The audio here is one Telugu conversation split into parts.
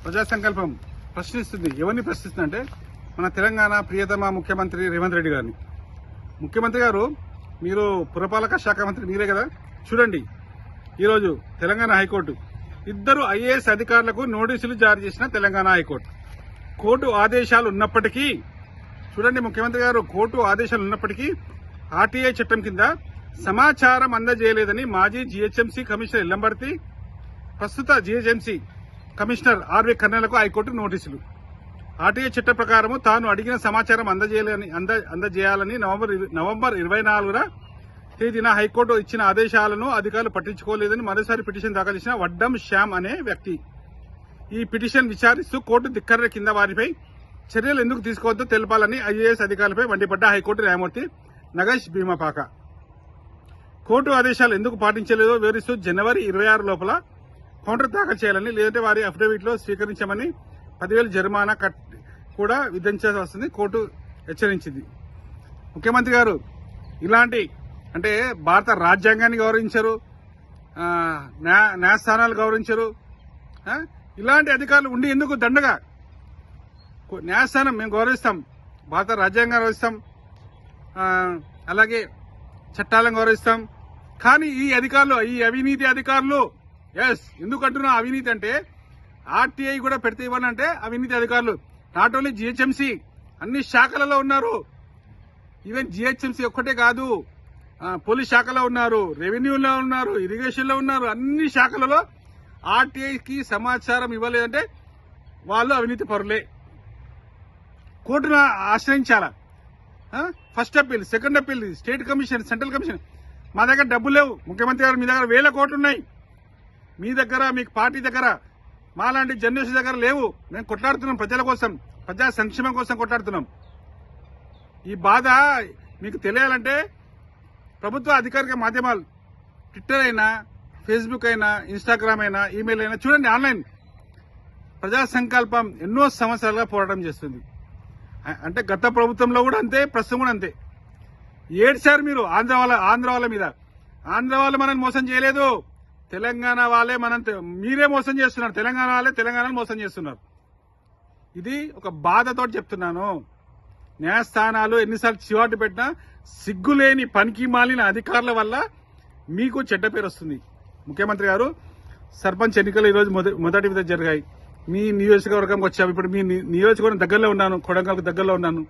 ప్రజా సంకల్పం ప్రశ్నిస్తుంది. ఎవరిని ప్రశ్నిస్తుందంటే మన తెలంగాణ ప్రియతమ ముఖ్యమంత్రి రేవంత్ రెడ్డి గారిని. ముఖ్యమంత్రి గారు, మీరు పురపాలక శాఖ మంత్రి మీరే కదా. చూడండి, ఈరోజు తెలంగాణ హైకోర్టు ఇద్దరు ఐఏఎస్ అధికారులకు నోటీసులు జారీ చేసిన తెలంగాణ హైకోర్టు. కోర్టు ఆదేశాలు ఉన్నప్పటికీ, చూడండి ముఖ్యమంత్రి గారు, కోర్టు ఆదేశాలు ఉన్నప్పటికీ ఆర్టీఐ చట్టం కింద సమాచారం అందజేయలేదని మాజీ జీహెచ్ఎంసీ కమిషనర్ ఇల్లంబర్తి, ప్రస్తుత జీహెచ్ఎంసీ కమిషనర్ ఆర్వి కర్నలకు హైకోర్టు నోటీసులు. ఆర్టీఐ చట్ట ప్రకారం తాను అడిగిన సమాచారం అందజేయాలని నవంబర్ 24న తేదీన హైకోర్టు ఇచ్చిన ఆదేశాలను అధికారులు పట్టించుకోలేదని మరోసారి పిటిషన్ దాఖలు చేసిన వడ్డం శ్యామ్ అనే వ్యక్తి. ఈ పిటిషన్ విచారిస్తూ కోర్టు ధిక్కరణ కింద వారిపై చర్యలు ఎందుకు తీసుకోవద్దో తెలపాలని ఐఏఎస్ అధికారులపై మండిపడ్డ హైకోర్టు న్యాయమూర్తి నగేష్ భీమపాక. కోర్టు ఆదేశాలు ఎందుకు పాటించలేదో వివరిస్తూ జనవరి 26 లోపల కౌంటర్ దాఖలు చేయాలని, లేదంటే వారి అఫిడవిట్లో స్వీకరించమని 10,000 జరిమానా కూడా విధించాల్సి వస్తుంది కోర్టు హెచ్చరించింది. ముఖ్యమంత్రి గారు ఇలాంటి అంటే భారత రాజ్యాంగాన్ని గౌరవించరు, న్యాయస్థానాలు గౌరవించరు. ఇలాంటి అధికారులు ఉండి ఎందుకు దండగా? న్యాయస్థానం మేము గౌరవిస్తాం, భారత రాజ్యాంగం గౌరవిస్తాం, అలాగే చట్టాలను గౌరవిస్తాం. కానీ ఈ అధికారులు, ఈ అవినీతి అధికారులు, ఎందుకు అంటున్నా అవినీతి అంటే, ఆర్టీఐ కూడా పెడితే ఇవ్వాలంటే అవినీతి అధికారులు. నాట్ ఓన్లీ జీహెచ్ఎంసీ, అన్ని శాఖలలో ఉన్నారు. ఈవెన్ జీహెచ్ఎంసీ ఒక్కటే కాదు, పోలీస్ శాఖలో ఉన్నారు, రెవెన్యూలో ఉన్నారు, ఇరిగేషన్ లో ఉన్నారు. అన్ని శాఖలలో ఆర్టీఐకి సమాచారం ఇవ్వలేదంటే వాళ్ళు అవినీతి పరులే. కోర్టును ఆశ్రయించాలా? First appeal, second appeal, state commission, central commission. మా దగ్గర డబ్బులు లేవు ముఖ్యమంత్రి గారు, మీ దగ్గర 1000 కోట్లు ఉన్నాయి. మీ దగ్గర, మీకు పార్టీ దగ్గర, మాలాంటి జర్నలిస్ట్ దగ్గర లేవు. మేము కొట్లాడుతున్నాం ప్రజల కోసం, ప్రజా సంక్షేమం కోసం కొట్లాడుతున్నాం. ఈ బాధ మీకు తెలియాలంటే ప్రభుత్వ అధికారిక మాధ్యమాలు, ట్విట్టర్ అయినా, ఫేస్బుక్ అయినా, ఇన్స్టాగ్రామ్ అయినా, ఈమెయిల్ అయినా చూడండి. ఆన్లైన్ ప్రజా సంకల్పం ఎన్నో సంవత్సరాలుగా పోరాటం చేస్తుంది. అంటే గత ప్రభుత్వంలో కూడా అంతే, ప్రస్తుతం కూడా అంతే. ఏడ్చారు మీరు ఆంధ్ర వాళ్ళ మీద. ఆంధ్ర వాళ్ళు మనల్ని మోసం చేయలేదు, తెలంగాణ వాళ్ళే మీరే మోసం చేస్తున్నారు. తెలంగాణ వాళ్ళే తెలంగాణను మోసం చేస్తున్నారు. ఇది ఒక బాధతో చెప్తున్నాను. న్యాయస్థానాలు ఎన్నిసార్లు చివాటు పెట్టినా సిగ్గులేని పనికి మాలిన అధికారుల వల్ల మీకు చెడ్డ పేరు వస్తుంది. ముఖ్యమంత్రి గారు, సర్పంచ్ ఎన్నికలు ఈరోజు మొదటి విధంగా జరిగాయి. మీ నియోజకవర్గంకి వచ్చాము. ఇప్పుడు మీ నియోజకవర్గం దగ్గరలో ఉన్నాను, కొడంగల్కి దగ్గరలో ఉన్నాను.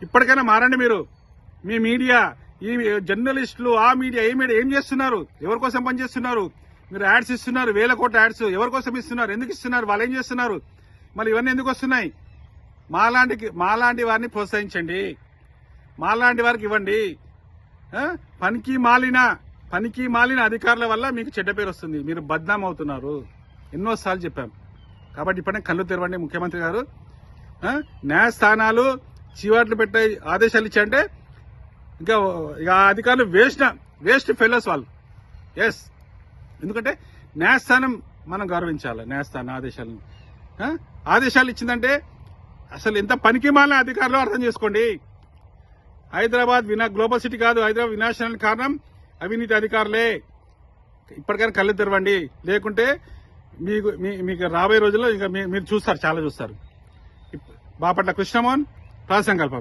ఇప్పటికైనా మారండి మీరు. మీ మీడియా, ఈ జర్నలిస్టులు, ఆ మీడియా, ఈ మీడియా ఏం చేస్తున్నారు? ఎవరి కోసం పనిచేస్తున్నారు? మీరు యాడ్స్ ఇస్తున్నారు, 1000 కోట్ల యాడ్స్. ఎవరి కోసం ఇస్తున్నారు? ఎందుకు ఇస్తున్నారు? వాళ్ళు ఏం చేస్తున్నారు? మళ్ళీ ఇవన్నీ ఎందుకు వస్తున్నాయి? మాలాంటి వారిని ప్రోత్సహించండి, మాలాంటి వారికి ఇవ్వండి. పనికి మాలిన అధికారుల వల్ల మీకు చెడ్డ పేరు వస్తుంది. మీరు బద్నాం అవుతున్నారు. ఎన్నోసార్లు చెప్పాం. కాబట్టి ఇప్పటికే కళ్ళు తెరవండి ముఖ్యమంత్రి గారు. న్యాయస్థానాలు చీవాట్లు పెట్టే ఆదేశాలు ఇచ్చాయంటే ఇంకా ఆ అధికారులు వేస్ట్ ఫెలోస్ వాళ్ళు. ఎందుకంటే న్యాయస్థానం మనం గౌరవించాలి. న్యాయస్థానం ఆదేశాలు ఇచ్చిందంటే అసలు ఎంత పనికి మాలిన అధికారులు అర్థం చేసుకోండి. హైదరాబాద్ గ్లోబల్ సిటీ కాదు, హైదరాబాద్ వినాశనానికి కారణం అవినీతి అధికారులే. ఇప్పటికైనా కళ్ళు తెరవండి, లేకుంటే మీకు రాబోయే రోజుల్లో ఇంకా మీరు చూస్తారు, చాలా చూస్తారు. బాపట్ల కృష్ణమోహన్, ప్రజా సంకల్పం.